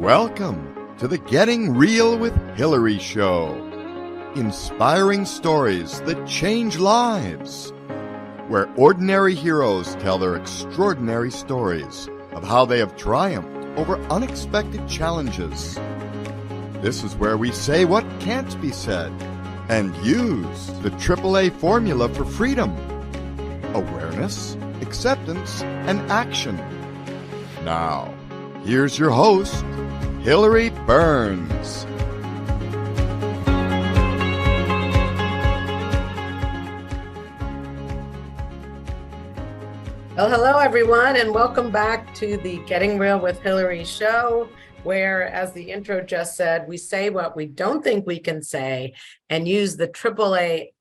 Welcome to the Getting Real with Hilary show. Inspiring stories that change lives. Where ordinary heroes tell their extraordinary stories of how they have triumphed over unexpected challenges. This is where we say what can't be said and use the AAA formula for freedom. Awareness, acceptance, and action. Now, here's your host, Hilary Burns. Well, hello, everyone, and welcome back to the Getting Real with Hilary show, where, as the intro just said, we say what we don't think we can say and use the AAA,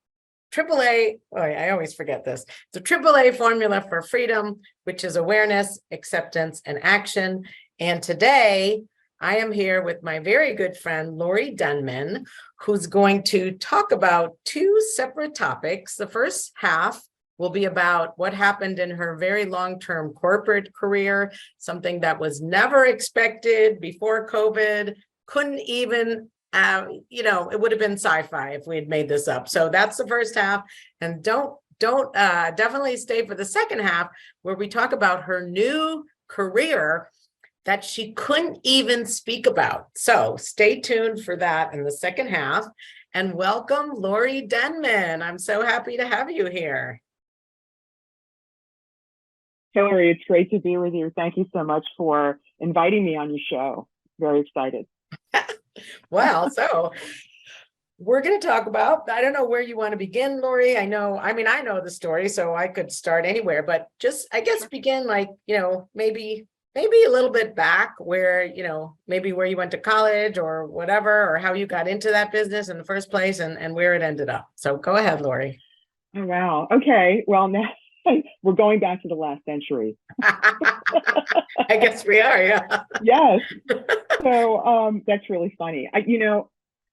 I always forget this, the AAA formula for freedom, which is awareness, acceptance, and action. And today, I am here with my very good friend, Lori Denman, who's going to talk about two separate topics. The first half will be about what happened in her very long-term corporate career, something that was never expected before COVID, couldn't even, it would have been sci-fi if we had made this up. So that's the first half. And definitely stay for the second half, where we talk about her new career that she couldn't even speak about. So stay tuned for that in the second half. And welcome, Lori Denman. I'm so happy to have you here. Hilary, it's great to be with you. Thank you so much for inviting me on your show. Very excited. Well, so we're going to talk about, I don't know where you want to begin, Lori. I know the story, so I could start anywhere, but just, I guess, begin maybe a little bit back where, maybe where you went to college or whatever, or how you got into that business in the first place and where it ended up. So go ahead, Lori. Oh, wow. Okay. Well, now we're going back to the last century. I guess we are, yeah. Yes. So that's really funny. I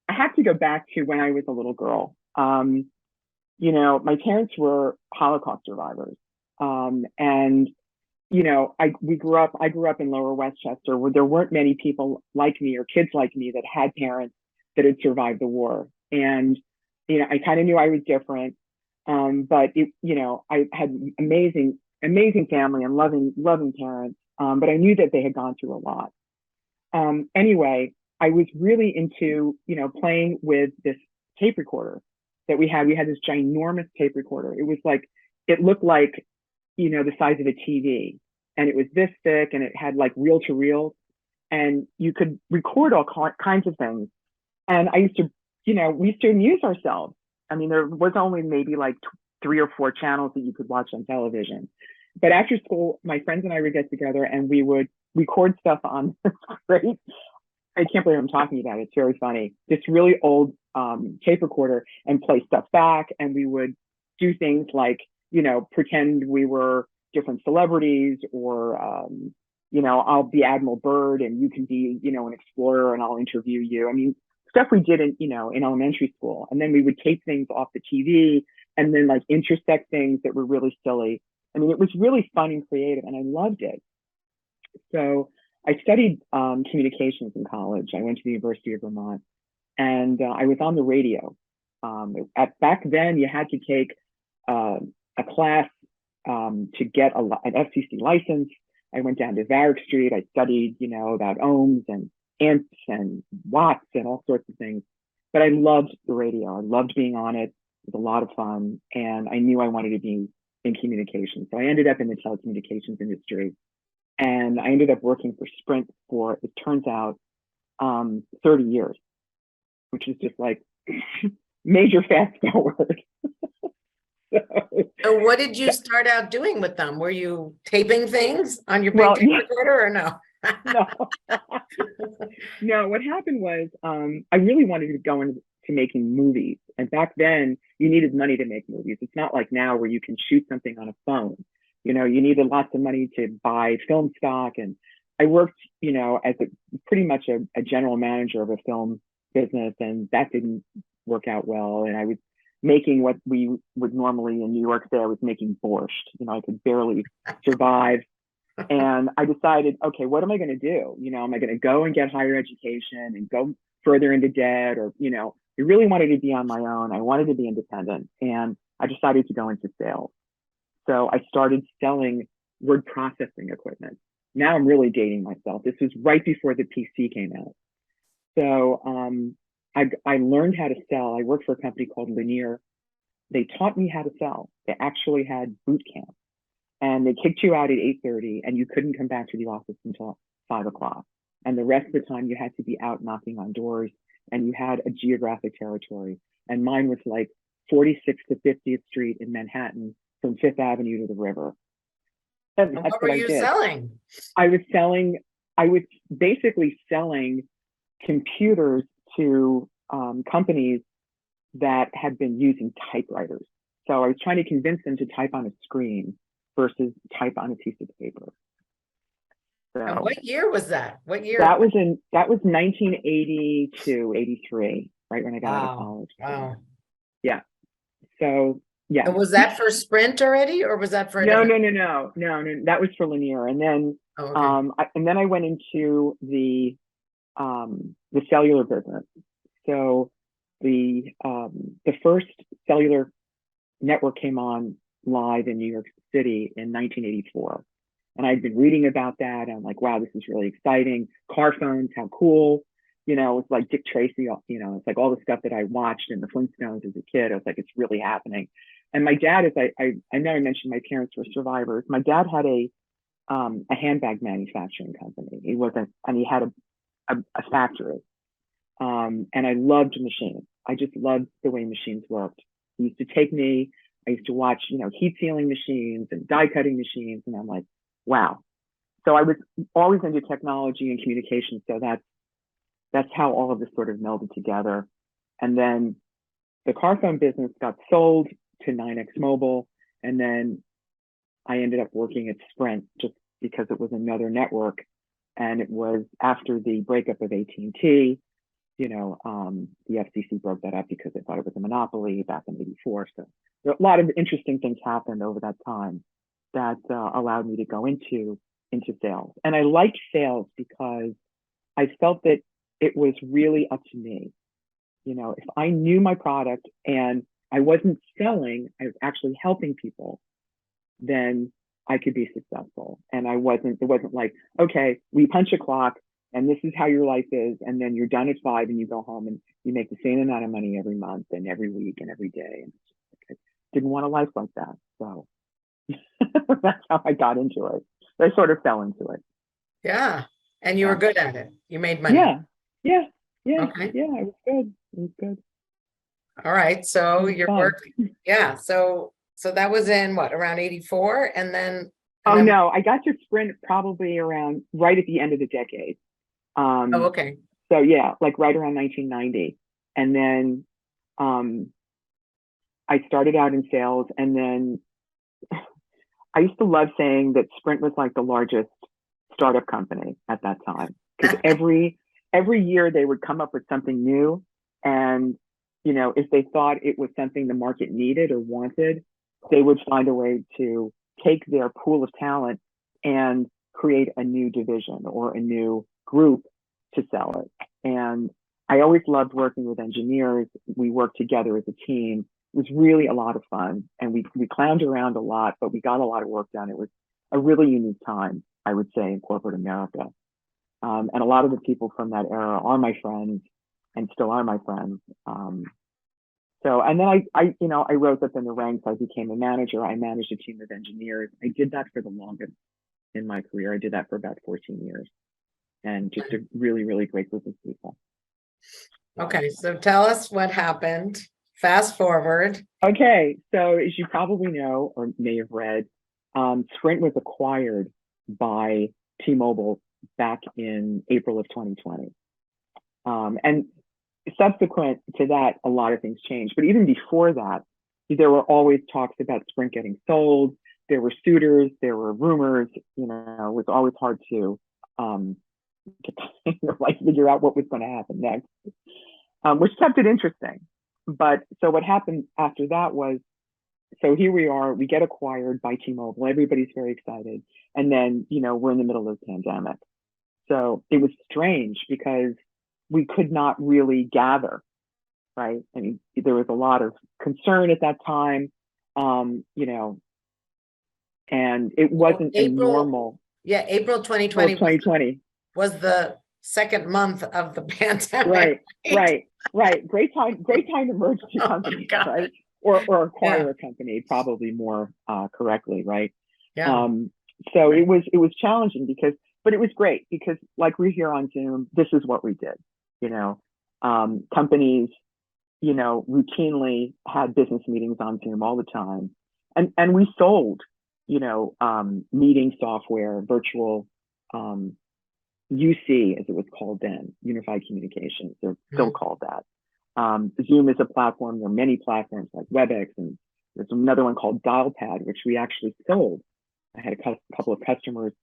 have to go back to when I was a little girl. My parents were Holocaust survivors. I grew up in Lower Westchester, where there weren't many people like me or kids like me that had parents that had survived the war. And, I kind of knew I was different. But I had amazing family and loving parents. But I knew that they had gone through a lot. Anyway, I was really into, playing with this tape recorder that we had. We had this ginormous tape recorder. It looked like, the size of a TV, and it was this thick, and it had like reel to reel, and you could record all kinds of things. And I used to, we used to amuse ourselves. I mean, there was only maybe like 3 or 4 channels that you could watch on television. But after school, my friends and I would get together and we would record stuff on this great, I can't believe I'm talking about it. It's very funny. This really old tape recorder, and play stuff back. And we would do things like, pretend we were different celebrities, or, I'll be Admiral Byrd and you can be, an explorer, and I'll interview you. I mean, stuff we did in elementary school. And then we would tape things off the TV and then like intersect things that were really silly. I mean, it was really fun and creative, and I loved it. So I studied communications in college. I went to the University of Vermont, and I was on the radio. Back then, you had to take a class to get an FCC license. I went down to Varick Street. I studied, about ohms and amps and watts and all sorts of things. But I loved the radio. I loved being on it. It was a lot of fun. And I knew I wanted to be in communications. So I ended up in the telecommunications industry. And I ended up working for Sprint for, it turns out, 30 years, which is just like major fast forward. So what did you start out doing with them? Were you taping things on your big tape recorder, or no? No, what happened was I really wanted to go into making movies. And back then, you needed money to make movies. It's not like now where you can shoot something on a phone. You needed lots of money to buy film stock. And I worked, as pretty much a general manager of a film business, and that didn't work out well. And I was making what we would normally in New York say, I was making borscht. I could barely survive. And I decided, okay, what am I going to do? Am I going to go and get higher education and go further into debt? Or, I really wanted to be on my own. I wanted to be independent. And I decided to go into sales. So I started selling word processing equipment. Now I'm really dating myself. This was right before the PC came out. So I learned how to sell. I worked for a company called Linear. They taught me how to sell. They actually had boot camp. And they kicked you out at 8:30 and you couldn't come back to the office until 5 o'clock. And the rest of the time you had to be out knocking on doors, and you had a geographic territory. And mine was like 46th to 50th Street in Manhattan, from Fifth Avenue to the river. And And that's what were what I you did. selling? I was basically selling computers to companies that had been using typewriters. So I was trying to convince them to type on a screen versus type on a piece of paper. And So what year was that? What year? that was 1982, 83, right when I got out of Wow. college. Wow. Yeah. So yeah. And was that for Sprint already, or was that for a No. different? That was for Linear. And then Oh, okay. and then I went into the cellular business. So the first cellular network came on live in New York City in 1984. And I'd been reading about that. And I'm like, wow, this is really exciting. Car phones, how cool. It's like Dick Tracy, it's like all the stuff that I watched in the Flintstones as a kid. I was like, it's really happening. And my dad, I know I mentioned my parents were survivors. My dad had a handbag manufacturing company. He had a factory. And I loved machines. I just loved the way machines worked. He used to take me, I used to watch, heat sealing machines and die cutting machines. And I'm like, wow. So I was always into technology and communication. So that's how all of this sort of melded together. And then the car phone business got sold to 9X Mobile. And then I ended up working at Sprint just because it was another network. And it was after the breakup of AT&T, the FCC broke that up because they thought it was a monopoly back in '84. So a lot of interesting things happened over that time that allowed me to go into sales. And I liked sales because I felt that it was really up to me. If I knew my product and I wasn't selling, I was actually helping people, then I could be successful. And it wasn't like, okay, we punch a clock and this is how your life is. And then you're done at 5 and you go home and you make the same amount of money every month and every week and every day. And I didn't want a life like that. So that's how I got into it. I sort of fell into it. Yeah. And you were Yeah. good at it. You made money. Yeah. Okay. Yeah, it was good. It was good. All right. So It was your fun. work. Yeah. So that was in what, around 84? And then. Oh, no, I got to Sprint probably around right at the end of the decade. Oh, okay. So yeah, like right around 1990. And then I started out in sales, and then I used to love saying that Sprint was like the largest startup company at that time, because every year they would come up with something new. And, if they thought it was something the market needed or wanted, they would find a way to take their pool of talent and create a new division or a new group to sell it. And I always loved working with engineers. We worked together as a team. It was really a lot of fun. And we clowned around a lot, but we got a lot of work done. It was a really unique time, I would say, in corporate America. And a lot of the people from that era are my friends and still are my friends. And then I rose up in the ranks. I became a manager. I managed a team of engineers. I did that for the longest in my career. I did that for about 14 years. And just a really, really great group of people. Okay. So tell us what happened. Fast forward. Okay. So as you probably know, or may have read, Sprint was acquired by T-Mobile back in April of 2020. And subsequent to that, a lot of things changed. But even before that, there were always talks about Sprint getting sold. There were suitors, there were rumors. It was always hard to figure out what was going to happen next, which kept it interesting. But so what happened after that was so here we are, we get acquired by T-Mobile. Everybody's very excited. And then, we're in the middle of the pandemic. So it was strange because we could not really gather, right? I mean, there was a lot of concern at that time, and it wasn't a normal. Yeah, April 2020. 2020 was the second month of the pandemic. Right. Great time to merge two companies, right? Or acquire a company, probably more correctly, right? Yeah. So it was challenging but it was great because like we're here on Zoom, this is what we did. Companies, routinely had business meetings on Zoom all the time. And we sold, meeting software, virtual UC, as it was called then, Unified Communications. They're still called that. Zoom is a platform. There are many platforms like WebEx, and there's another one called DialPad, which we actually sold. I had a couple of customers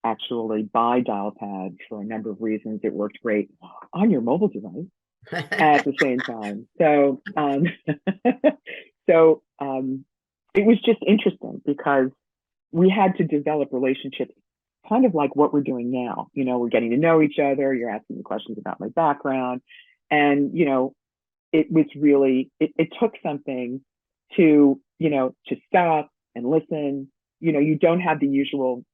actually buy DialPad for a number of reasons. It worked great on your mobile device at the same time. So, it was just interesting because we had to develop relationships kind of like what we're doing now. We're getting to know each other. You're asking me questions about my background. And, it was really, it took something to stop and listen. You don't have the usual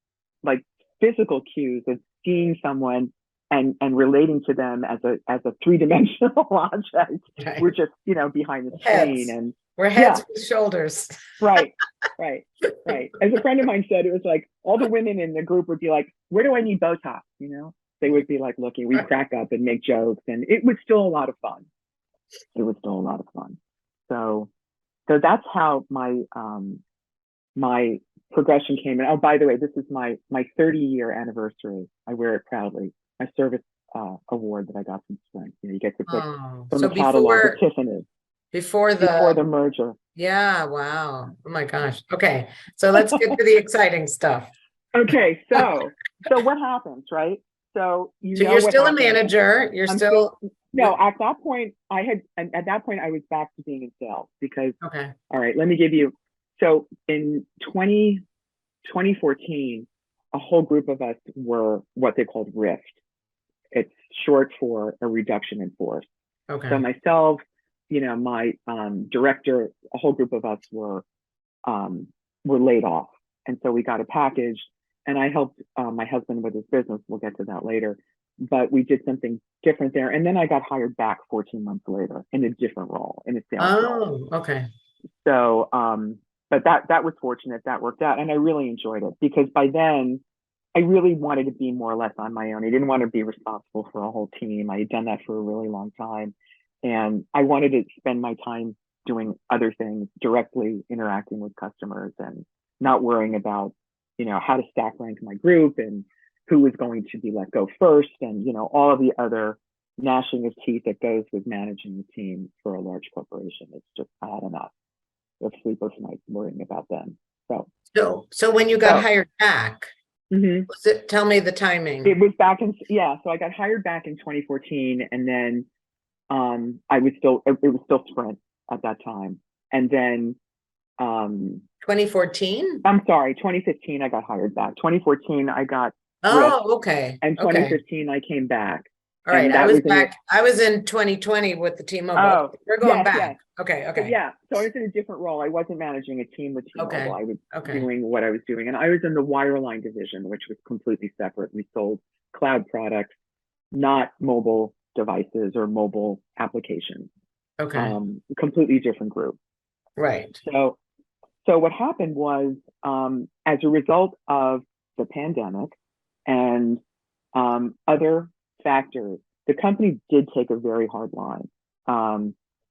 like physical cues of seeing someone and relating to them as a three-dimensional object. Right. We're just, behind the screen, and we're heads with shoulders. Right. As a friend of mine said, it was like all the women in the group would be like, where do I need Botox? They would be like looking, we'd crack up and make jokes, and it was still a lot of fun. So that's how my progression came in. Oh, by the way, this is my 30-year anniversary. I wear it proudly. My service award that I got from Sprint. You get to pick from the catalog of Tiffany. Before the merger. Yeah, wow. Oh my gosh. Okay. So let's get to the exciting stuff. Okay, so what happens, right? So you're still a manager. No, at that point I was back to being in sales because all right, let me give you. So in 2014, a whole group of us were what they called RIFT. It's short for a reduction in force. Okay. So myself, my director, a whole group of us were laid off. And so we got a package, and I helped my husband with his business. We'll get to that later. But we did something different there. And then I got hired back 14 months later in a different role, in a sales role. Oh, okay. So, but that was fortunate. That worked out. And I really enjoyed it because by then I really wanted to be more or less on my own. I didn't want to be responsible for a whole team. I had done that for a really long time. And I wanted to spend my time doing other things, directly interacting with customers and not worrying about, how to stack rank my group and who was going to be let go first, and all of the other gnashing of teeth that goes with managing a team for a large corporation. It's just, I had enough of sleepless nights worrying about them. So when you got hired back, tell me the timing. It was back so I got hired back in 2014, and then it was still Sprint at that time, and then 2014. I'm sorry, 2015 I got hired back. 2014 I got. Okay. And 2015 I came back. All right, I was back. I was in 2020 with the T-Mobile. Oh, we're going back. Yes. Okay. So, so I was in a different role. I wasn't managing a team with T-Mobile. Okay. I was doing what I was doing, and I was in the wireline division, which was completely separate. We sold cloud products, not mobile devices or mobile applications. Okay. Completely different group. Right. So what happened was, as a result of the pandemic and other factors, the company did take a very hard line,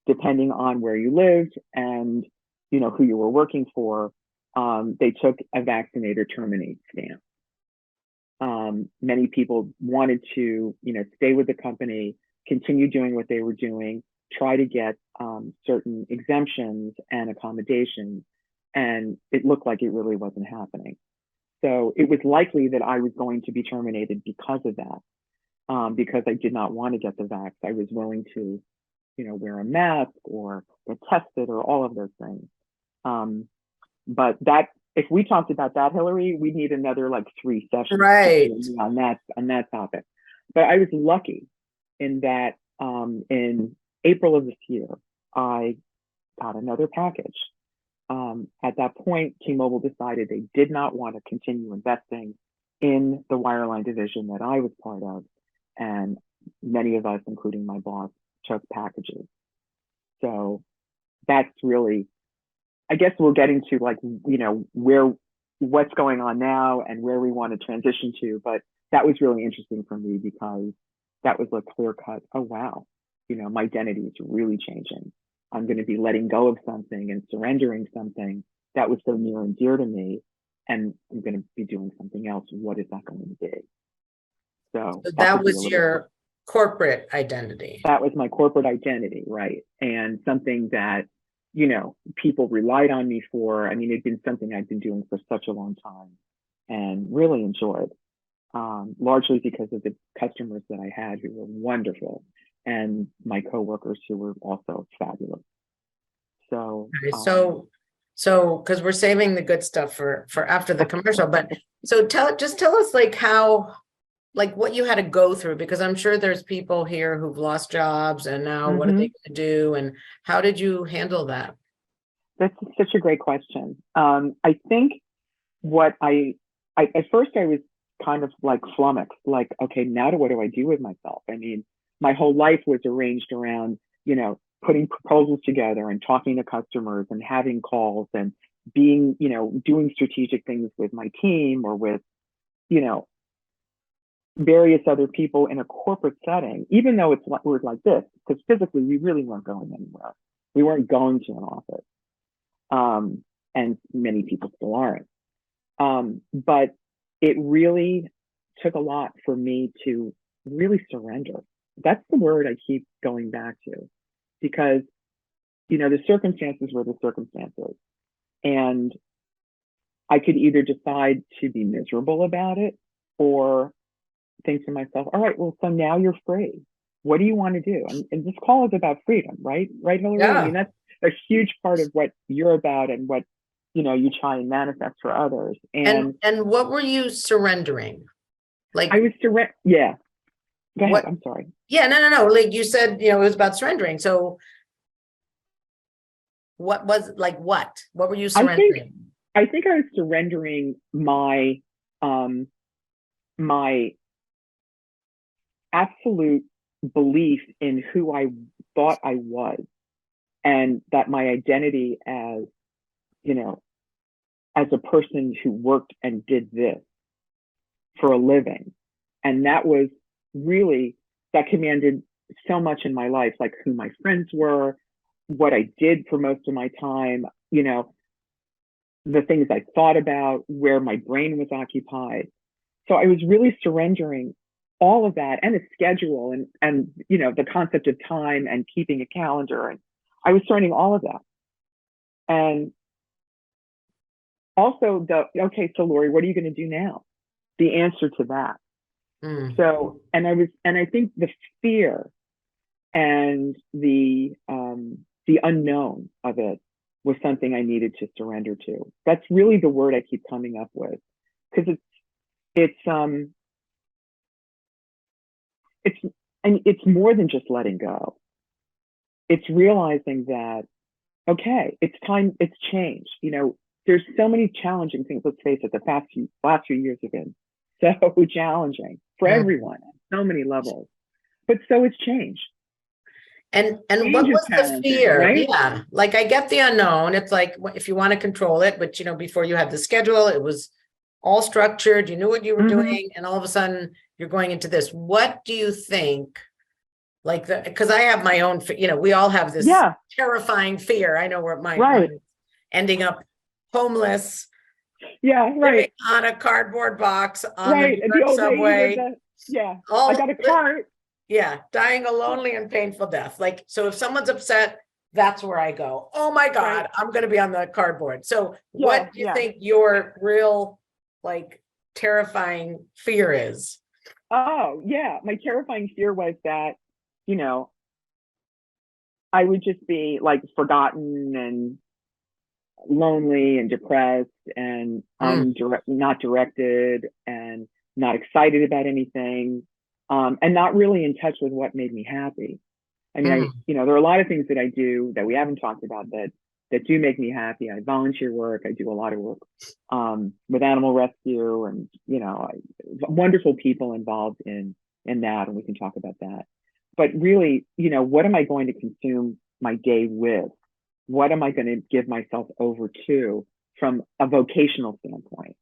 depending on where you lived and who you were working for. They took a vaccinate or terminate stance. Many people wanted to stay with the company, continue doing what they were doing, try to get certain exemptions and accommodations, and it looked like it really wasn't happening. So it was likely that I was going to be terminated because of that, because I did not want to get the vax. I was willing to, wear a mask or get tested or all of those things. But that, if we talked about that, Hilary, we'd need another like 3 sessions Right. on that topic. But I was lucky in that in April of this year, I got another package. At that point, T-Mobile decided they did not want to continue investing in the wireline division that I was part of. And many of us, including my boss, took packages. So that's really, I guess we're getting to like, you know, what's going on now and where we want to transition to. But that was really interesting for me because that was a clear cut, oh, wow, you know, my identity is really changing. I'm going to be letting go of something and surrendering something that was so near and dear to me. And I'm going to be doing something else. What is that going to be? So that was your corporate identity. That was my corporate identity, right? And something that, you know, people relied on me for. I mean, it'd been something I'd been doing for such a long time and really enjoyed, largely because of the customers that I had who were wonderful and my coworkers who were also fabulous. So, so because we're saving the good stuff for after the commercial, but so tell us like how, like what you had to go through, because I'm sure there's people here who've lost jobs and now what are they going to do, and how did you handle that? That's such a great question. I think what I at first I was kind of like flummoxed, like, okay, now what do I do with myself? I mean, my whole life was arranged around, you know, putting proposals together and talking to customers and having calls and being, you know, doing strategic things with my team or with, you know, various other people in a corporate setting, even though it's like this, because physically we really weren't going anywhere. We weren't going to an office. And many people still aren't. But it really took a lot for me to really surrender. That's the word I keep going back to, because, you know, the circumstances were the circumstances. And I could either decide to be miserable about it or think to myself, all right, well, so now you're free. What do you want to do? And this call is about freedom, right? Right, Hilary? Yeah. I mean, that's a huge part of what you're about and what, you know, you try and manifest for others. And what were you surrendering? Like I was yeah. Go ahead. What? I'm sorry. Yeah, no. Like you said, you know, it was about surrendering. So what was like what were you surrendering? I think I was surrendering my my absolute belief in who I thought I was, and that my identity as, you know, as a person who worked and did this for a living. And that was really, that commanded so much in my life, like who my friends were, what I did for most of my time, you know, the things I thought about, where my brain was occupied. So I was really surrendering all of that, and a schedule, and you know, the concept of time and keeping a calendar, and I was surrendering all of that. And also okay, so Lori, what are you going to do now? The answer to that. So, and I think the fear and the unknown of it was something I needed to surrender to. That's really the word I keep coming up with, because it's more than just letting go. It's realizing that, okay, it's time, it's changed. You know, there's so many challenging things. Let's face it, the last few years have been so challenging for everyone on so many levels. But so it's changed. And what was the fear? Right? Yeah, like I get the unknown. It's like if you want to control it, but you know, before you had the schedule, it was all structured. You knew what you were doing, and all of a sudden you're going into this. What do you think? Like because I have my own, you know, we all have this terrifying fear. I know where mine ending up homeless. Yeah, right. On a cardboard box on the subway. I got a cart. Yeah, dying a lonely and painful death. Like, so if someone's upset, that's where I go. Oh my God, I'm going to be on the cardboard. So what do you think your real, like, terrifying fear is? Oh, yeah. My terrifying fear was that, you know, I would just be like forgotten and lonely and depressed and not directed and not excited about anything, and not really in touch with what made me happy. I mean, there are a lot of things that I do that we haven't talked about that do make me happy. I volunteer work. I do a lot of work with animal rescue, and wonderful people involved in that, and we can talk about that. But really, what am I going to consume my day with? What am I going to give myself over to from a vocational standpoint?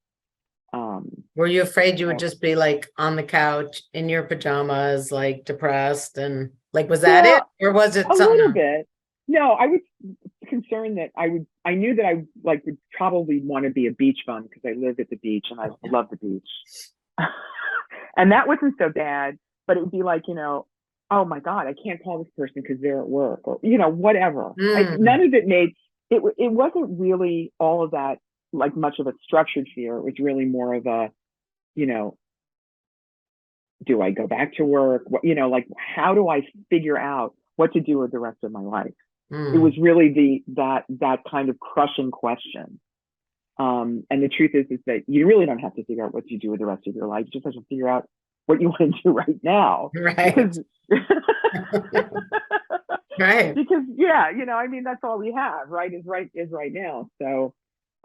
Were you afraid you would just be like on the couch in your pajamas, like depressed, and like, was that it, or was it a something little else? bit? No, I was concerned that I knew that I would probably want to be a beach bum because I live at the beach and I love the beach. And that wasn't so bad, but it would be like, oh my God, I can't call this person because they're at work, or, whatever. None of it made, it wasn't really all of that like much of a structured fear. It was really more of a, do I go back to work? Like, how do I figure out what to do with the rest of my life? It was really that kind of crushing question. And the truth is that you really don't have to figure out what you do with the rest of your life. You just have to figure out what you want to do right now. Right. Because, right. Because I mean, that's all we have, right? Is right now. So,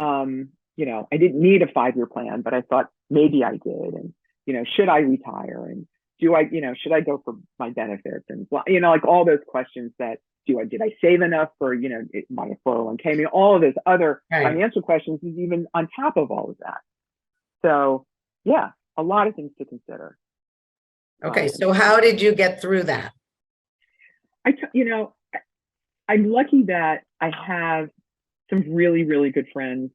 I didn't need a 5-year plan, but I thought maybe I did. And, should I retire? And do I, should I go for my benefits? And, like all those questions that, did I save enough for, my 401k? I mean, all of those other financial questions is even on top of all of that. So yeah, a lot of things to consider. Okay. So how did you get through that? I'm lucky that I have some really, really good friends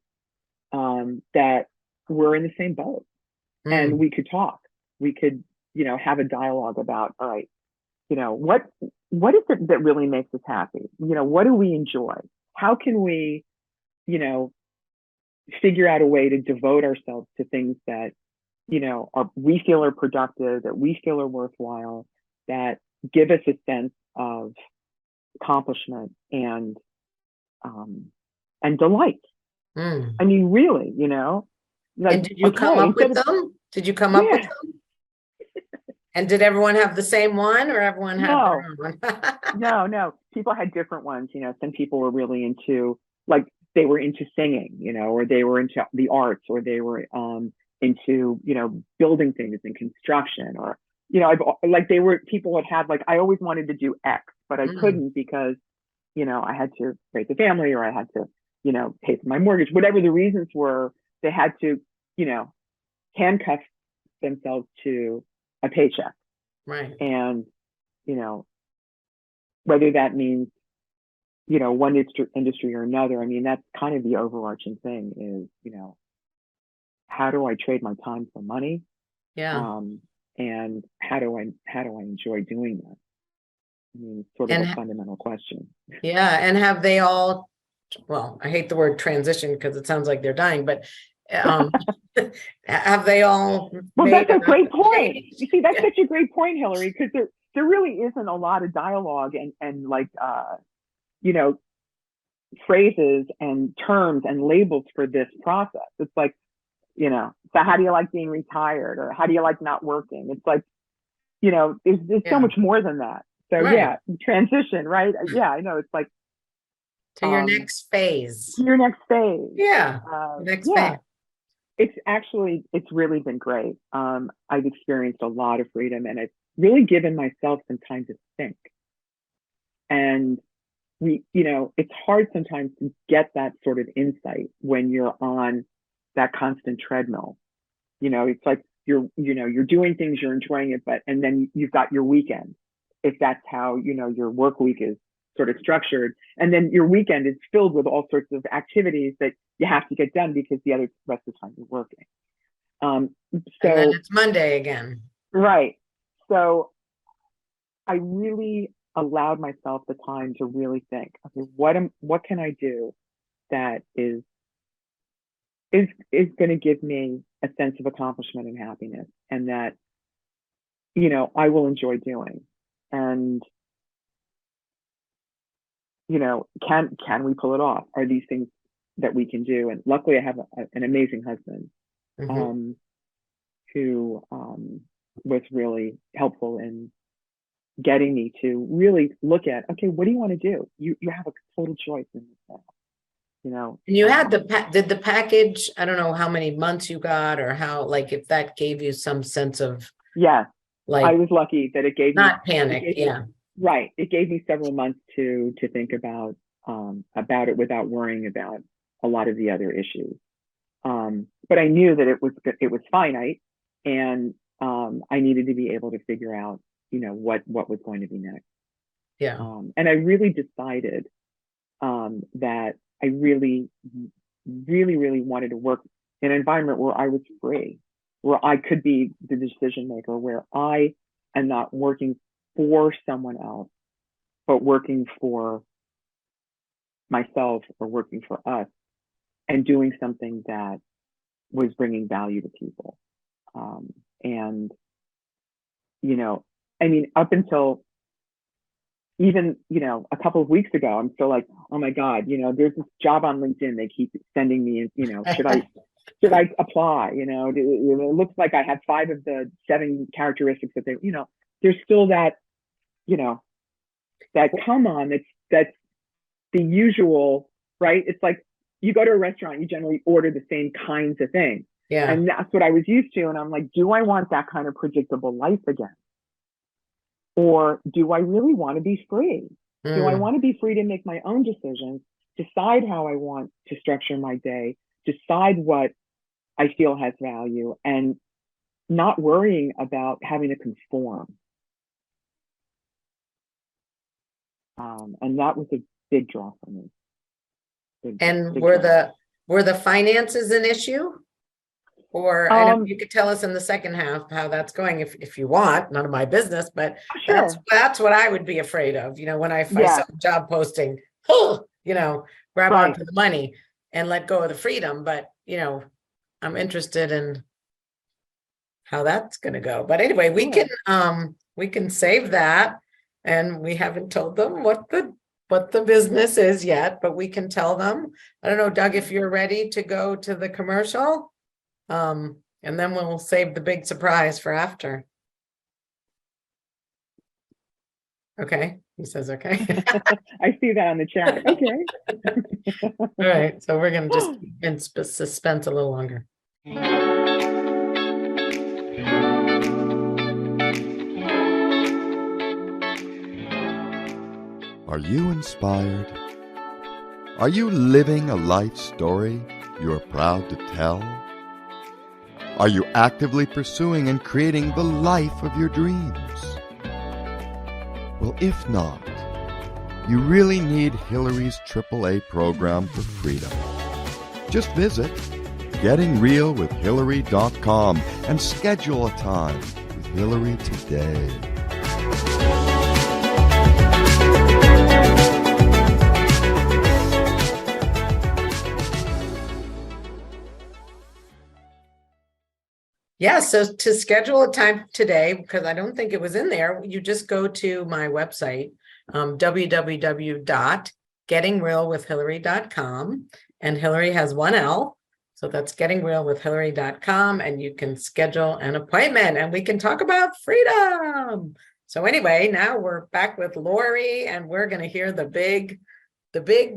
that were in the same boat, and we could talk. We could, have a dialogue about, all right, what is it that really makes us happy? What do we enjoy? How can we, figure out a way to devote ourselves to things that, we feel are productive, that we feel are worthwhile, that give us a sense of accomplishment and delight. I mean, really, like, and did you come up with them? Did you come up with them? And did everyone have the same one, or everyone had their own one? No. People had different ones. Some people were really into, like, they were into singing, or they were into the arts, or they were into, building things and construction, or, people would have, like, I always wanted to do X, but I couldn't because, I had to raise a family, or I had to, pay for my mortgage, whatever the reasons were. They had to, handcuff themselves to a paycheck. Right. And, whether that means, one industry or another, I mean, that's kind of the overarching thing is, how do I trade my time for money? Yeah. And how do I enjoy doing that? I mean, sort of a fundamental question. Yeah. And have they all, well, I hate the word transition because it sounds like they're dying, but have they all? Well, that's a great point. You see, that's such a great point, Hilary, because there really isn't a lot of dialogue and like, phrases and terms and labels for this process. It's like, so how do you like being retired, or how do you like not working? It's like, there's so much more than that. So transition, right? Yeah, I know. It's like to your next phase. Yeah. Next phase. It's really been great. I've experienced a lot of freedom, and I've really given myself some time to think. And it's hard sometimes to get that sort of insight when you're on that constant treadmill. It's like you're doing things, you're enjoying it, and then you've got your weekend, if that's how, your work week is sort of structured. And then your weekend is filled with all sorts of activities that you have to get done because the rest of the time you're working. And then it's Monday again. Right. So I really allowed myself the time to really think, okay, what can I do that is going to give me a sense of accomplishment and happiness, and that, I will enjoy doing. And, can we pull it off? Are these things that we can do. And luckily I have an amazing husband, Mhm. who was really helpful in getting me to really look at, okay, what do you want to do? You have a total choice in this now, you know. And you had did the package, I don't know how many months you got or how, like, if that gave you some sense of Yeah, I like, was lucky that not panic. Yeah. right. It gave me several months to think about it without worrying about a lot of the other issues. But I knew that it was finite, and I needed to be able to figure out, you know, what was going to be next. Yeah. And I really decided that I really, really, really wanted to work in an environment where I was free, where I could be the decision maker, where I am not working for someone else, but working for myself or working for us, and doing something that was bringing value to people. And, you know, I mean, up until even, you know, a couple of weeks ago, I'm still like, oh my God, you know, there's this job on LinkedIn. They keep sending me, you know, should I apply? You know, it looks like I have 5 of the 7 characteristics that they, you know, there's still that, you know, that come on, that's the usual, right? It's like you go to a restaurant, you generally order the same kinds of things. Yeah. And that's what I was used to. And I'm like, do I want that kind of predictable life again? Or do I really want to be free? Do I want to be free to make my own decisions, decide how I want to structure my day, decide what I feel has value, and not worrying about having to conform? And that was a big draw for me. And Big were draw. the finances an issue? Or I know you could tell us in the second half how that's going if you want, none of my business, but Sure. that's what I would be afraid of. You know, when if I Yeah. saw a job posting, oh, you know, grab Right. onto the money and let go of the freedom. But, you know, I'm interested in how that's gonna go. But anyway, we can save that. And we haven't told them what the business is yet, but we can tell them. I don't know, Doug, if you're ready to go to the commercial. And then we'll save the big surprise for after. Okay, he says okay. I see that on the chat. Okay. All right, so we're gonna just keep in suspense a little longer. Are you inspired? Are you living a life story you're proud to tell? Are you actively pursuing and creating the life of your dreams? Well, if not, you really need Hilary's AAA program for freedom. Just visit gettingrealwithhilary.com and schedule a time with Hilary today. Yeah, so to schedule a time today, because I don't think it was in there, you just go to my website, www.gettingrealwithhilary.com, and Hilary has 1 L. So that's gettingrealwithhilary.com, and you can schedule an appointment and we can talk about freedom. So anyway, now we're back with Lori and we're going to hear the big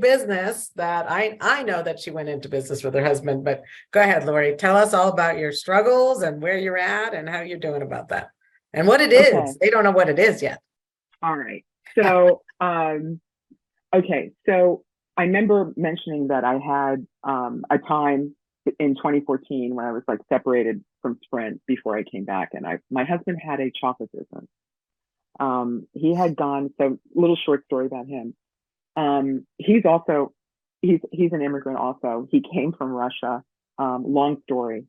business that I know that she went into business with her husband, but go ahead, Lori, tell us all about your struggles and where you're at and how you're doing about that and what it is. They don't know what it is yet. All right. So, okay. So I remember mentioning that I had a time in 2014 when I was like separated from Sprint before I came back, and my husband had a chocolate business. He had gone, so little short story about him. He's an immigrant also. He came from Russia. Long story,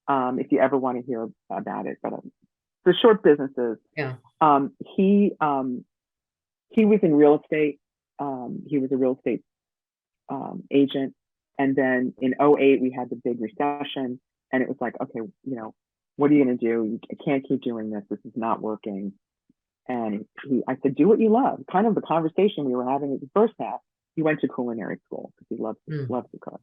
if you ever want to hear about it, but for short businesses, yeah. He was in real estate. He was a real estate agent. And then in 2008, we had the big recession, and it was like, okay, you know, what are you going to do? You can't keep doing this. This is not working. And I said, do what you love. Kind of the conversation we were having at the first half. He went to culinary school because he Hmm. loves to cook.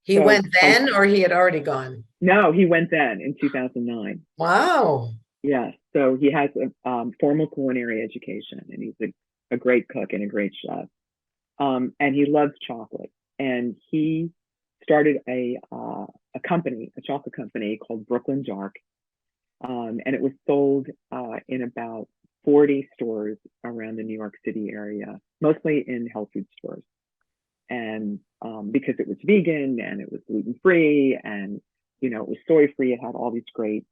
He So, went then, or he had already gone? no, he went then in 2009. Wow. Yeah, so he has a formal culinary education, and he's a great cook and a great chef. And he loves chocolate. And he started a company, a chocolate company called Brooklyn Dark, and it was sold in about 40 stores around the New York City area, mostly in health food stores. And because it was vegan and it was gluten free and it was soy free, it had all these great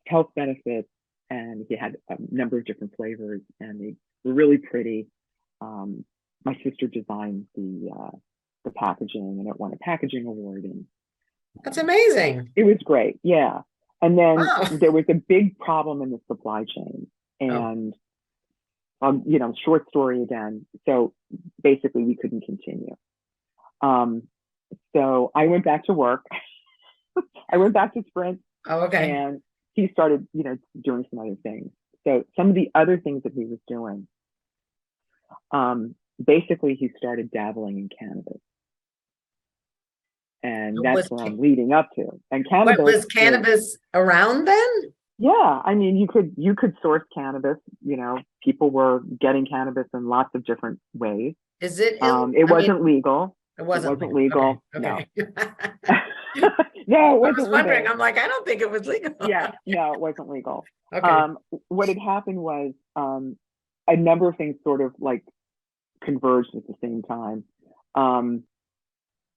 health benefits, and he had a number of different flavors, and they were really pretty. My sister designed the packaging, and it won a packaging award, and That's amazing. it was great. Yeah. And then Wow. there was a big problem in the supply chain, Oh, and short story again. So basically, we couldn't continue. So I went back to work. I went back to Sprint, okay. and he started, doing some other things. So some of the other things that he was doing, basically he started dabbling in cannabis. And Was that's where I'm leading up to. And what cannabis was cannabis around then? yeah, I mean, you could source cannabis, people were getting cannabis in lots of different ways. Is it? It wasn't legal. It wasn't legal. Okay. No. No, it I wasn't was wondering. legal. I'm like, I don't think it was legal. Yeah, no, it wasn't legal. Okay. What had happened was a number of things sort of like converged at the same time.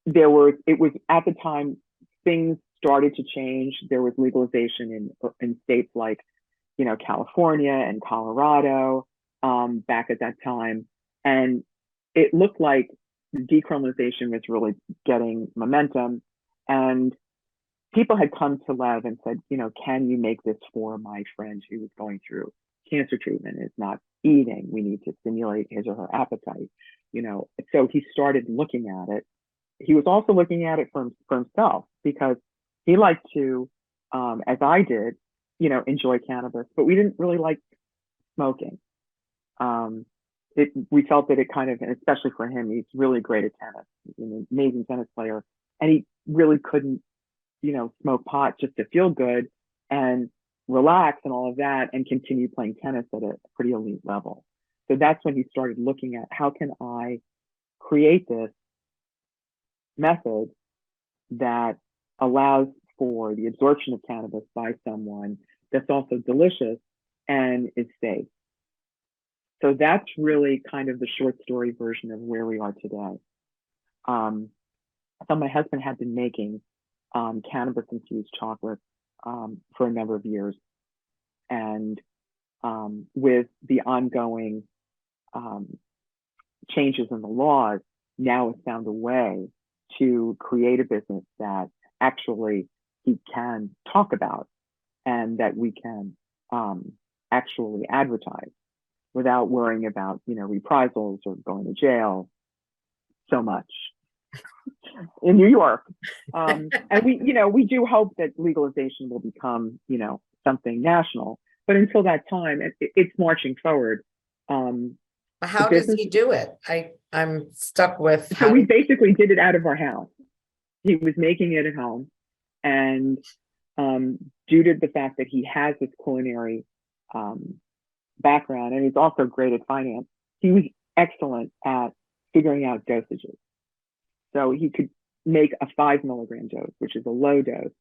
It was at the time things started to change. There was legalization in states like, California and Colorado back at that time. And it looked like decriminalization was really getting momentum. And people had come to Lev and said, can you make this for my friend who was going through cancer treatment, is not eating. We need to stimulate his or her appetite. So he started looking at it. He was also looking at it for himself, because he liked to, as I did, enjoy cannabis, but we didn't really like smoking. We felt that it kind of, and especially for him, he's really great at tennis. He's an amazing tennis player, and he really couldn't, smoke pot just to feel good and relax and all of that, and continue playing tennis at a pretty elite level. So that's when he started looking at, how can I create this method that allows for the absorption of cannabis by someone that's also delicious and is safe. So that's really kind of the short story version of where we are today. So my husband had been making cannabis infused chocolate for a number of years, and with the ongoing changes in the laws, now has found a way to create a business that actually he can talk about, and that we can actually advertise without worrying about, reprisals or going to jail so much in New York. And we do hope that legalization will become, something national. But until that time, it's marching forward. How does he do it? I'm stuck with. So we basically did it out of our house. He was making it at home, and due to the fact that he has this culinary background, and he's also great at finance, he was excellent at figuring out dosages. So he could make a 5 milligram dose, which is a low dose,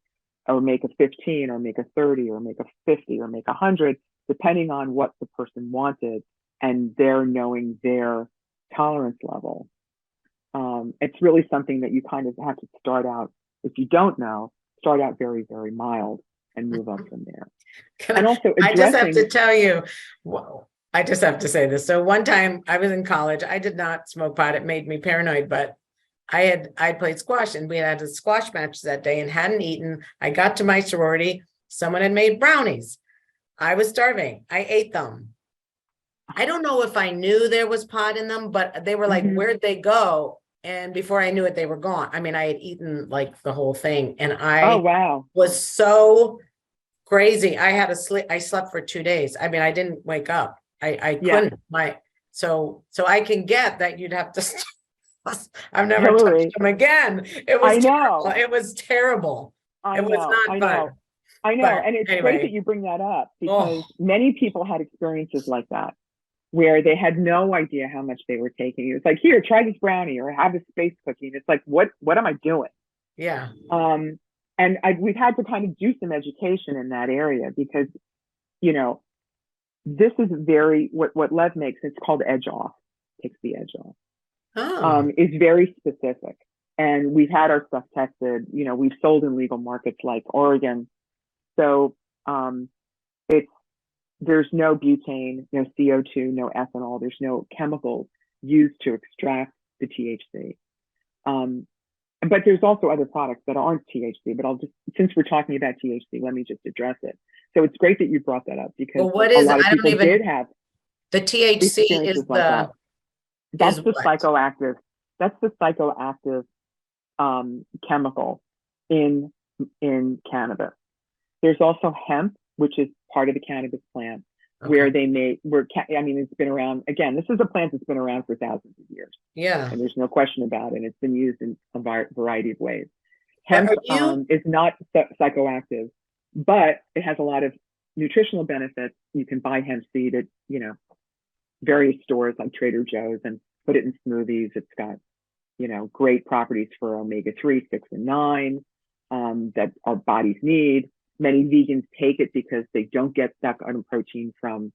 or make a 15, or make a 30, or make a 50, or make 100, depending on what the person wanted and their knowing their tolerance level. It's really something that you kind of have to start out, if you don't know, start out very, very mild and move up from there. I just have to tell you, well, I just have to say this. So one time I was in college, I did not smoke pot. It made me paranoid, but I played squash, and we had a squash match that day and hadn't eaten. I got to my sorority. Someone had made brownies. I was starving. I ate them. I don't know if I knew there was pot in them, but they were like, where'd they go? And before I knew it, they were gone. I mean, I had eaten like the whole thing, and I was so crazy. I slept for 2 days. I mean, I didn't wake up. I couldn't. So I can get that you'd have to. I've never Hilary, touched them again. It I was know. terrible. It was terrible. I It was know. not I fun. know. I know. But And it's great anyway, that you bring that up because oh, many people had experiences like that where they had no idea how much they were taking. It's like, here, try this brownie or have this space cookie. And it's like, what am I doing? yeah. And we've had to kind of do some education in that area because, you know, this is very, what Lev makes, it's called Edgeoff, takes the edge off, Oh, is very specific. And we've had our stuff tested, you know, we've sold in legal markets like Oregon. So there's no butane, no CO2, no ethanol, there's no chemicals used to extract the THC. But there's also other products that aren't THC, but since we're talking about THC, let me just address it. So it's great that you brought that up because well, what a is, lot of I don't people even, did have the THC experiences is like that. That's the what? psychoactive. That's the psychoactive chemical in cannabis. There's also hemp, which is part of the cannabis plant, where Okay. they make I mean, it's been around. Again, this is a plant that's been around for thousands of years, Yeah. and there's no question about it. It's been used in a variety of ways. But Hemp are you, is not psychoactive, but it has a lot of nutritional benefits. You can buy hemp seed at, you know, various stores like Trader Joe's and put it in smoothies. It's got, you know, great properties for omega-3, 6, and 9 that our bodies need. Many vegans take it because they don't get stuck on protein from,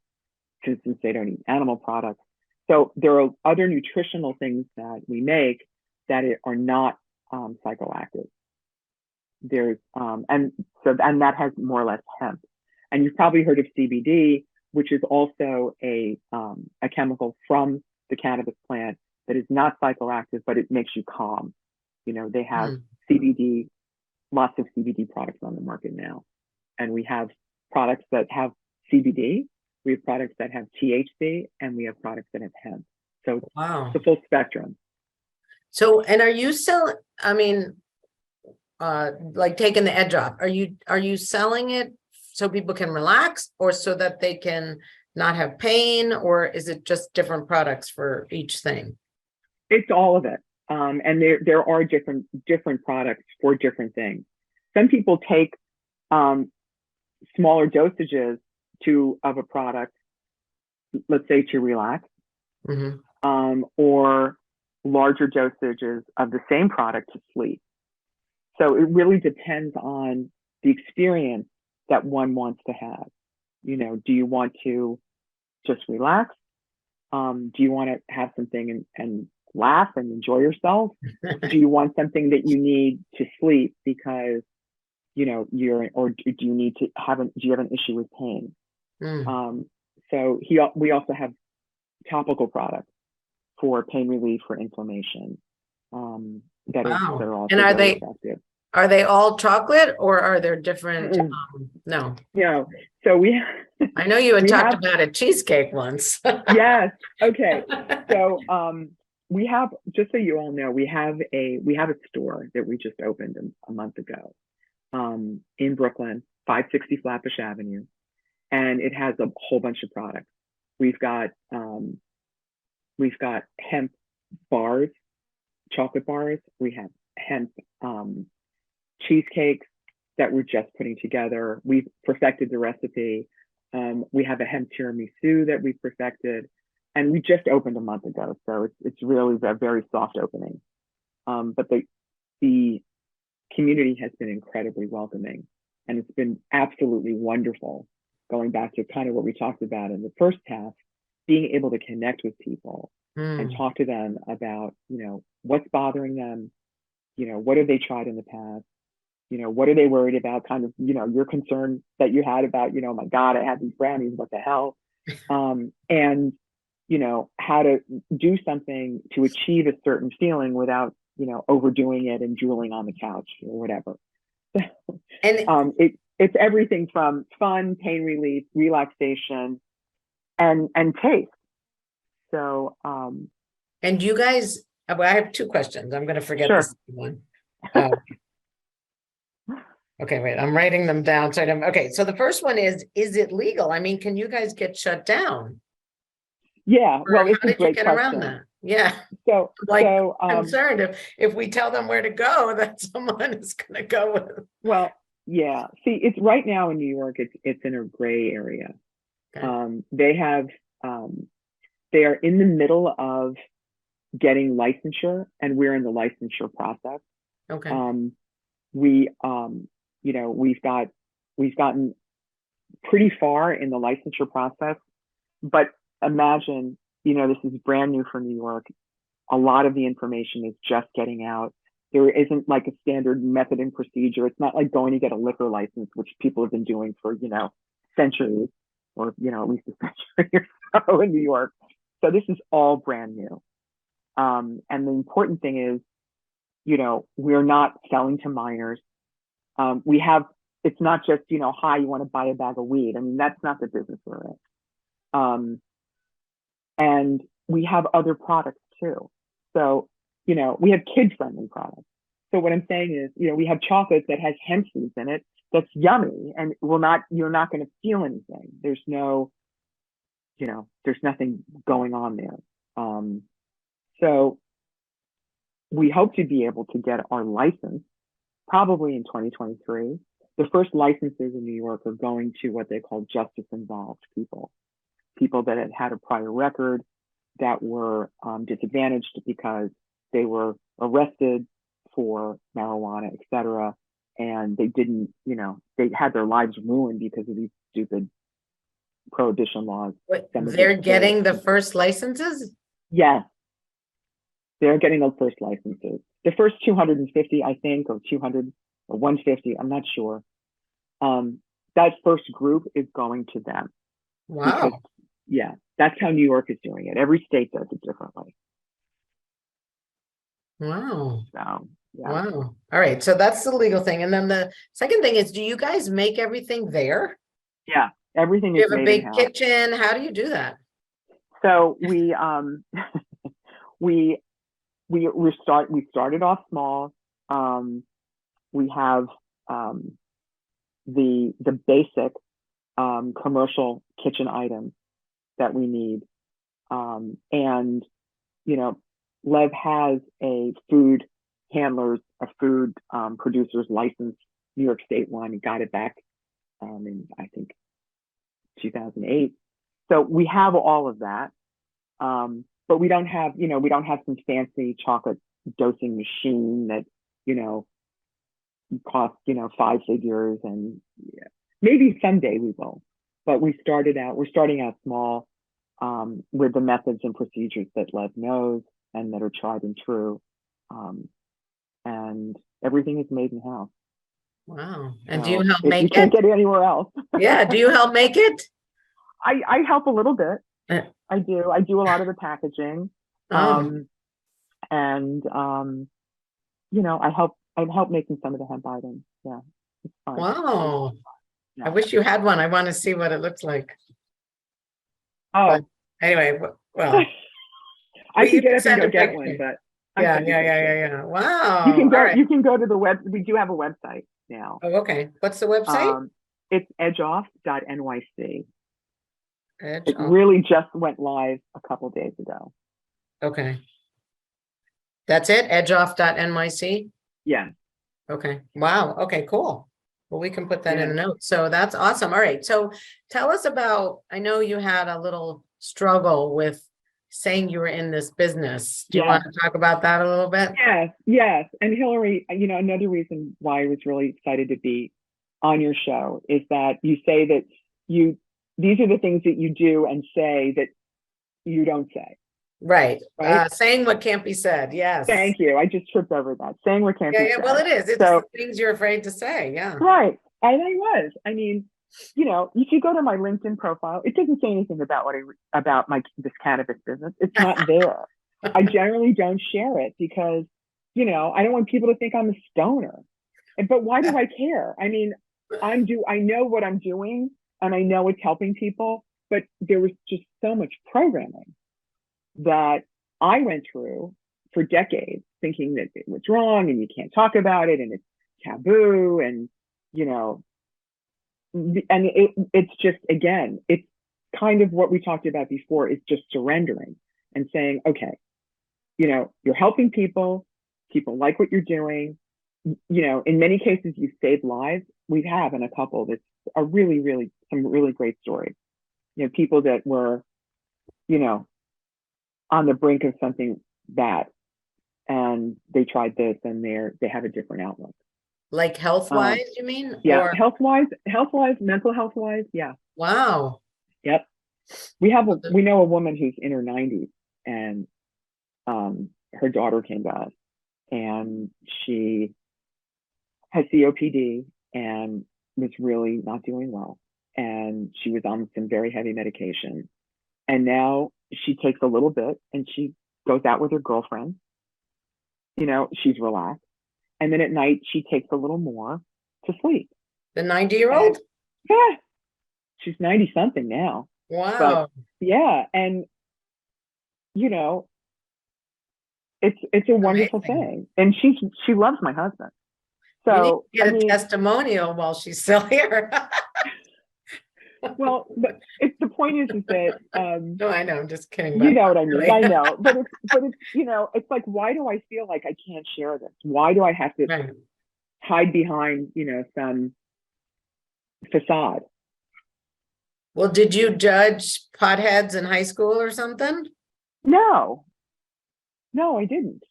for instance, they don't eat animal products. So there are other nutritional things that we make that are not psychoactive. There's and that has more or less hemp. And you've probably heard of CBD, which is also a chemical from the cannabis plant that is not psychoactive, but it makes you calm. You know, they have CBD, lots of CBD products on the market now. And we have products that have CBD, we have products that have THC, and we have products that have hemp. So wow. it's the full spectrum. So, and are you selling, I mean, like taking the edge off, are you selling it so people can relax or so that they can not have pain, or is it just different products for each thing? It's all of it. And there are different products for different things. Some people take smaller dosages of a product, let's say to relax, or larger dosages of the same product to sleep. So it really depends on the experience that one wants to have. You know, do you want to just relax? Do you want to have something and laugh and enjoy yourself? Do you want something that you need to sleep because, you know, or do you need to do you have an issue with pain? So we also have topical products for pain relief, for inflammation. That are also and very effective. Are they all chocolate or are there different? No. Yeah. So I know you had talked about a cheesecake once. Yes. Okay. So we have, just so you all know, we have a store that we just opened a month ago in Brooklyn, 560 Flatbush Avenue, and it has a whole bunch of products. We've got hemp bars, chocolate bars. We have hemp cheesecakes that we're just putting together. We've perfected the recipe. We have a hemp tiramisu that we've perfected, and we just opened a month ago, so it's really a very soft opening. But the community has been incredibly welcoming, and it's been absolutely wonderful. Going back to kind of what we talked about in the first half, being able to connect with people and talk to them about, you know, what's bothering them, you know, what have they tried in the past, you know, what are they worried about, kind of, you know, your concern that you had about, you know, my God, I had these brownies, what the hell? And, you know, how to do something to achieve a certain feeling without, you know, overdoing it and drooling on the couch or whatever. And it's everything from fun, pain relief, relaxation, and taste. So, and you guys, well, I have two questions. I'm going to forget this one. Okay, wait, I'm writing them down. So the first one is it legal? I mean, can you guys get shut down? Yeah, Or well, how it's a did you great get around question. that? Yeah. So, Like so, concerned if we tell them where to go, that someone is going to go with. well, yeah. See, it's right now in New York. It's in a gray area. Okay. They have, they are in the middle of getting licensure, and we're in the licensure process. Okay. We, we've gotten pretty far in the licensure process, but imagine, this is brand new for New York. A lot of the information is just getting out. There isn't like a standard method and procedure. It's not like going to get a liquor license, which people have been doing for, centuries, or, at least a century or so in New York. So this is all brand new. And the important thing is, we're not selling to minors. It's not just, hi, you want to buy a bag of weed. I mean, that's not the business we're in. And we have other products too. So, we have kid-friendly products. So what I'm saying is, we have chocolate that has hemp seeds in it that's yummy, and you're not going to feel anything. There's nothing going on there. So we hope to be able to get our license probably in 2023. The first licenses in New York are going to what they call justice involved people that had had a prior record, that were disadvantaged because they were arrested for marijuana, et cetera. And they didn't, they had their lives ruined because of these stupid prohibition laws. They're getting the first licenses? Yes. They're getting those first licenses. The first 250, I think, or 200 or 150, I'm not sure. That first group is going to them. Wow. Because, yeah, that's how New York is doing it. Every state does it differently. Wow. So, yeah. Wow. All right. So that's the legal thing. And then the second thing is, do you guys make everything there? Yeah, everything is made in-house. You have a big kitchen. How do you do that? So we started off small. We have the basic commercial kitchen items that we need, and Lev has a food producer's license, New York State one. He got it back in, I think, 2008. So we have all of that, but we don't have some fancy chocolate dosing machine that costs 5 figures, and maybe someday we will. But we're starting out small, with the methods and procedures that Lev knows and that are tried and true, and everything is made in house. Wow. And do you help make it? You can't get it anywhere else. Yeah. Do you help make it? I help a little bit. I do a lot of the packaging. And I help making some of the hemp items. Yeah. It's fun. Wow. Yeah. I wish you had one. I want to see what it looks like. Oh, but anyway, well, I can get up and go get one, but yeah. Wow. You can go to the web. We do have a website now. Oh, okay. What's the website? It's Edgeoff.NYC. It Edgeoff. really just went live a couple days ago. Okay. That's it? Edgeoff.NYC? Yeah. Okay. Wow. Okay, cool. Well, we can put that in Yeah. a note. So that's awesome. All right. So tell us about, I know you had a little struggle with saying you were in this business. Do you want to talk about that a little bit? Yes. And Hilary, another reason why I was really excited to be on your show is that you say that these are the things that you do and say that you don't say. Right. Saying what can't be said. Yes. Thank you. I just tripped over that. Saying what can't be said. Yeah. Well, it is. It's the things you're afraid to say. Yeah. Right. And I was. I mean, if you go to my LinkedIn profile, it doesn't say anything about this cannabis business. It's not there. I generally don't share it because, I don't want people to think I'm a stoner. But why do I care? I mean, I know what I'm doing and I know it's helping people, but there was just so much programming that I went through for decades, thinking that it was wrong and you can't talk about it and it's taboo, and it's just, again, it's kind of what we talked about before is just surrendering and saying, okay, you're helping people like what you're doing. In many cases, you save lives. We have in a couple that's a really, really, some really great stories. People that were, on the brink of something bad, and they tried this, and they have a different outlook. Like health-wise, you mean? Yeah, or... health-wise, mental health-wise, yeah. Wow. Yep. We know a woman who's in her 90s, and her daughter came to us, and she has COPD and was really not doing well. And she was on some very heavy medication. And now she takes a little bit and she goes out with her girlfriend. She's relaxed. And then at night, she takes a little more to sleep. The 90-year-old? Yeah. She's 90 something now. Wow. But, yeah. And, it's a wonderful thing. And she loves my husband. So you need to get a testimonial while she's still here. Well, but the point is that no, I know, I'm just kidding. You know what I mean? Really. I know, but it's it's like, why do I feel like I can't share this? Why do I have to hide behind some facade? Well, did you judge potheads in high school or something? No, I didn't.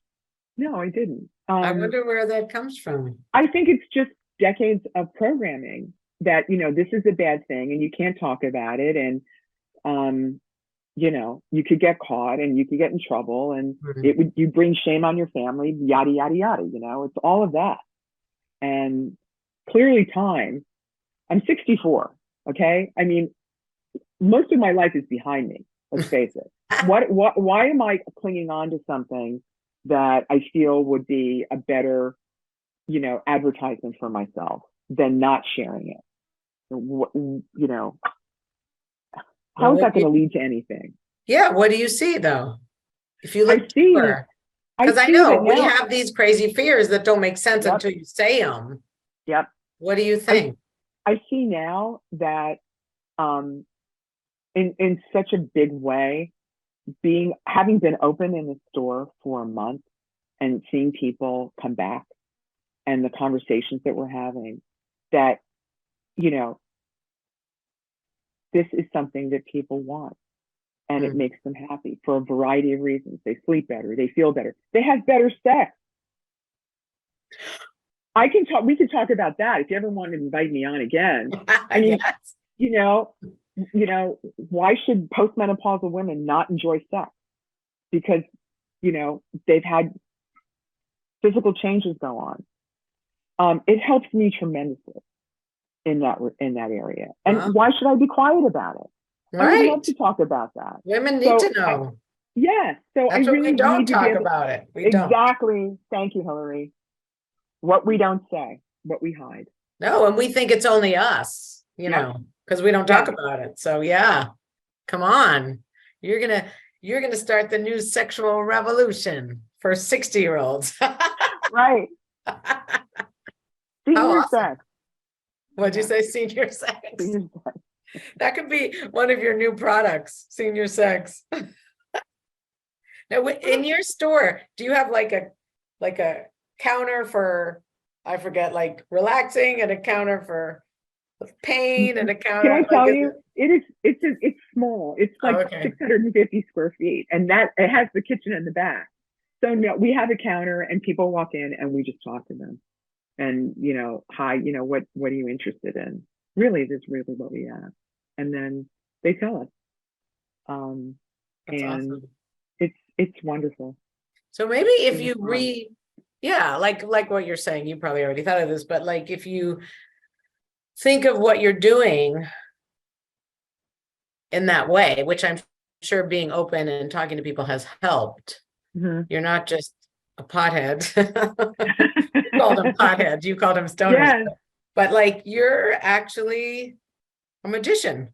I wonder where that comes from. I think it's just decades of programming that, this is a bad thing and you can't talk about it. And, you could get caught and you could get in trouble and you bring shame on your family, yada, yada, yada, it's all of that. And clearly I'm 64. Okay. I mean, most of my life is behind me. Let's face it. Why am I clinging on to something that I feel would be a better, advertisement for myself than not sharing it? How is that going to lead to anything? Yeah. What do you see though? If you look deeper, because I know we have these crazy fears that don't make sense until you say them. Yep. What do you think? I see now that, in such a big way, having been open in the store for a month and seeing people come back and the conversations that we're having, that, this is something that people want and it makes them happy for a variety of reasons. They sleep better. They feel better. They have better sex. We could talk about that if you ever want to invite me on again. I mean, yes. Why should postmenopausal women not enjoy sex? Because, they've had physical changes go on. It helps me tremendously in that area. And why should I be quiet about it? Right. I would love to talk about that. Women need to know. Yes. So that's I really we don't need to talk about it. We exactly. Don't. Thank you, Hilary. What we don't say, what we hide. No, and we think it's only us, because we don't talk about it. So yeah, come on. You're gonna start the new sexual revolution for 60-year-olds. Right. Senior sex. What'd you say? Senior sex. Senior sex. That could be one of your new products, senior sex. Now, in your store, do you have like a counter for, I forget, like relaxing, and a counter for pain, and a counter? Can I tell you? It's small. It's like 650 square feet, and that it has the kitchen in the back. So no, we have a counter, and people walk in, and we just talk to them, and hi, what are you interested in? Really, that's really what we have, and then they tell us. That's and awesome. It's wonderful. So maybe if you like what you're saying, you probably already thought of this, but like if you think of what you're doing in that way, which I'm sure being open and talking to people has helped. Mm-hmm. You're not just a pothead. You called them potheads, you called them stoners. Yes. But like you're actually a magician.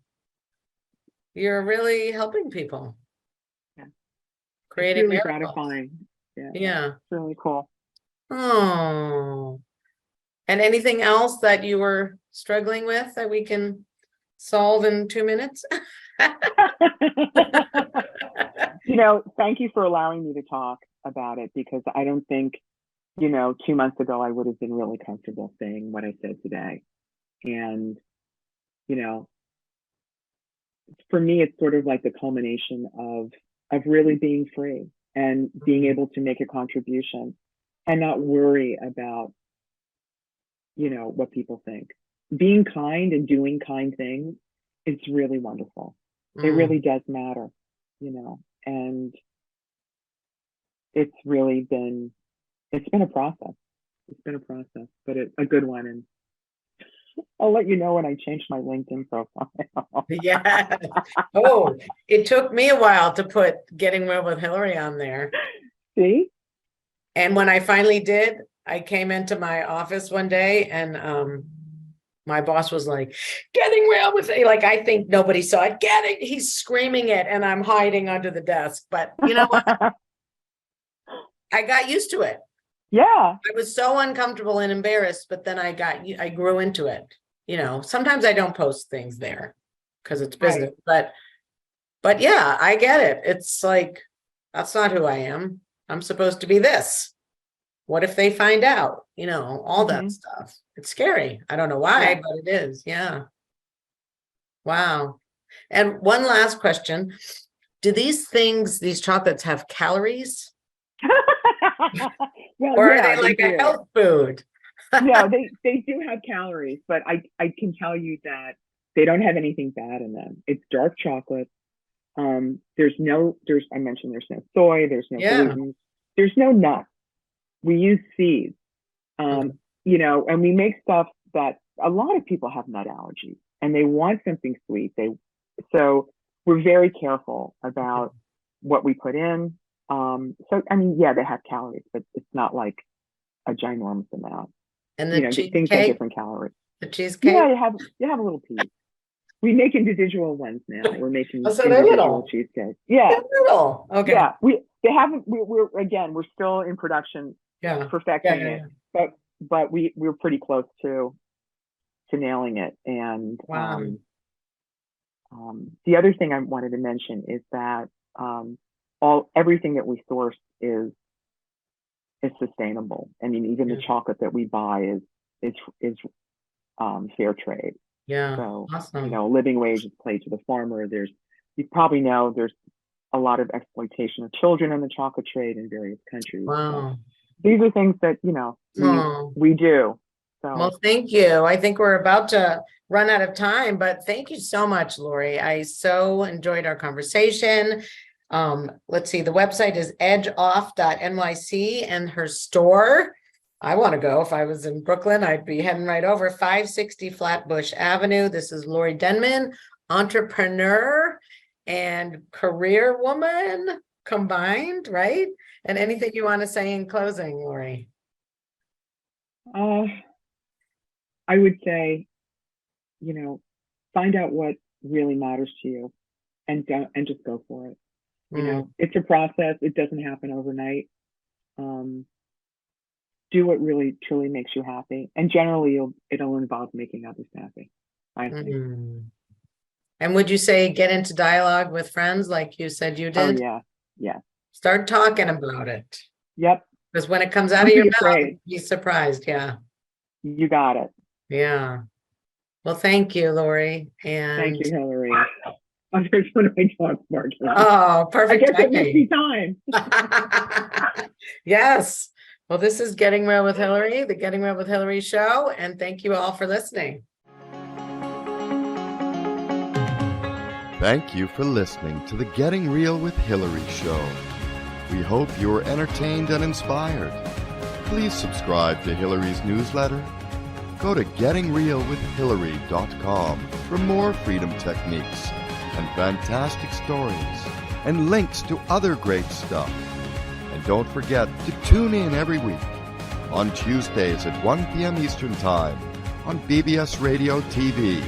You're really helping people. Yeah. Creating it's really miracles. Gratifying. Yeah. It's really cool. Oh. And anything else that you were struggling with that we can solve in 2 minutes? Thank you for allowing me to talk about it, because I don't think, 2 months ago, I would have been really comfortable saying what I said today. And, for me, it's sort of like the culmination of really being free and being able to make a contribution and not worry about, what people think. Being kind and doing kind things is really wonderful. It really does matter, and it's been a process. It's been a process, but it's a good one. And I'll let you know when I change my LinkedIn profile. Yeah. Oh, it took me a while to put Getting Real with Hilary on there. See? And when I finally did, I came into my office one day and my boss was like, Getting Real with, like, I think nobody saw it. He's screaming it and I'm hiding under the desk. But you know what? I got used to it. Yeah. I was so uncomfortable and embarrassed, but then I grew into it. Sometimes I don't post things there because it's business, right. But yeah, I get it. It's like, that's not who I am. I'm supposed to be this. What if they find out, all that stuff. It's scary. I don't know why, but it is. Yeah. Wow. And one last question. Do these chocolates have calories? Well, or are they like a health food? No, they do have calories, but I can tell you that they don't have anything bad in them. It's dark chocolate. I mentioned there's no soy, there's no gluten, there's no nuts. We use seeds, and we make stuff that a lot of people have nut allergies and they want something sweet. So we're very careful about what we put in. They have calories, but it's not like a ginormous amount. And the cheesecake, things have different calories. The cheesecake, yeah, you have a little piece. We make individual ones now. We're making individual cheesecake. Yeah, they're little. Okay. Yeah, we're still in production. Yeah, perfecting it, but we're pretty close to nailing it. And wow. The other thing I wanted to mention is that everything that we source is sustainable. I mean, even the chocolate that we buy is fair trade. Yeah. So awesome. Living wage is paid to the farmer. You probably know there's a lot of exploitation of children in the chocolate trade in various countries. Wow. So these are things that we do. So well, thank you. I think we're about to run out of time, but thank you so much, Lori. I so enjoyed our conversation. Let's see, the website is Edgeoff.NYC, and her store, I want to go. If I was in Brooklyn, I'd be heading right over. 560 Flatbush Avenue. This is Lori Denman, entrepreneur and career woman combined, right? And anything you want to say in closing, Lori? I would say, find out what really matters to you and just go for it. It's a process. It doesn't happen overnight. Do what really truly makes you happy, and generally it'll involve making others happy, I think. And would you say get into dialogue with friends like you said you did? Oh yeah. Start talking about it. Yep. Because when it comes out of your mouth, you'll be surprised. Yeah. You got it. Yeah. Well, thank you, Lori. And thank you, Hilary. There's when I talk smart. Oh, perfect. I guess it must be time. Yes. Well, this is Getting Real with Hilary, the Getting Real with Hilary show. And thank you all for listening. Thank you for listening to the Getting Real with Hilary show. We hope you were entertained and inspired. Please subscribe to Hilary's newsletter. Go to gettingrealwithhilary.com for more freedom techniques and fantastic stories and links to other great stuff. And don't forget to tune in every week on Tuesdays at 1 p.m. Eastern Time on BBS Radio TV.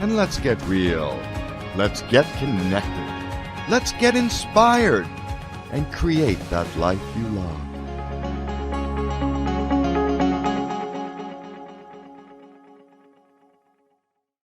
And let's get real. Let's get connected. Let's get inspired and create that life you love.